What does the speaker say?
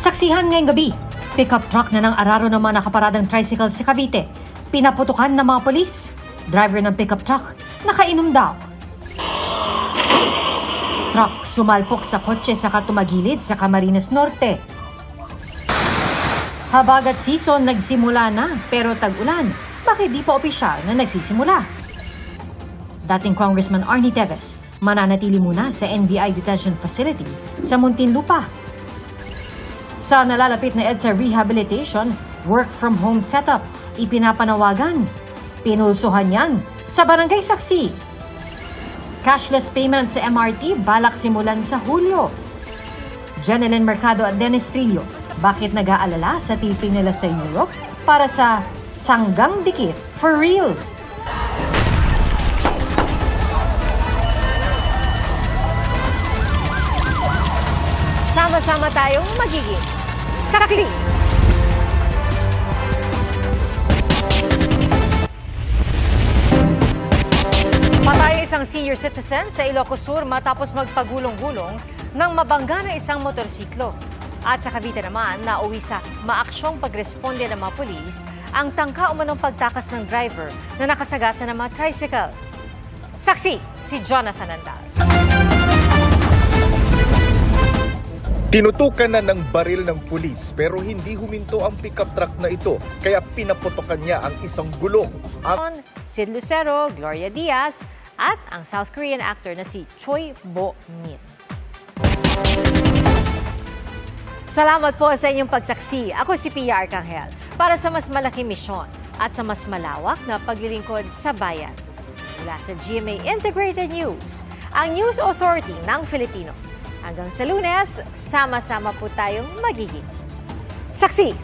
Saksihan ngayong gabi, pickup truck na ng araro ng mga nakaparadang tricycle sa Cavite. Pinaputukan ng mga polis. Driver ng pickup truck, nakainom daw. Truck sumalpok sa kotse saka tumagilid sa Camarines Norte. Habagat season nagsimula na pero tag-ulan. Bakit di pa opisyal na nagsisimula? Dating Congressman Arnie Teves, mananatili muna sa NBI Detention Facility sa Muntinlupa. Sa nalalapit na EDSA Rehabilitation, work from home setup, ipinapanawagan. Pinulsuhan yan sa Barangay Saksi. Cashless payment sa MRT balak simulan sa Hulyo. Jeneline Mercado at Dennis Trillo, bakit nag-aalala sa tiping nila sa Europe para sa sanggang dikit for real? Sama-sama tayong magiging karakli. Patay isang senior citizen sa Ilocos Sur matapos magpagulong-gulong nang mabangga na isang motorsiklo. At sa Cavite naman, nauwi sa maaksyong pagresponde ng mga pulis ang tangka umanong pagtakas ng driver na nakasagasa ng mga tricycle. Saksi, si Jonathan Andal. Tinutukan na ng baril ng pulis pero hindi huminto ang pickup truck na ito kaya pinaputokan niya ang isang gulong. Sid Lucero, Gloria Diaz at ang South Korean actor na si Choi Bo-min. Salamat po sa inyong pagsaksi. Ako si Pia Arcangel para sa mas malaking misyon at sa mas malawak na paglilingkod sa bayan. Mula sa GMA Integrated News, ang News Authority ng Filipino. Hanggang sa Lunes, sama-sama po tayong magiging saksi.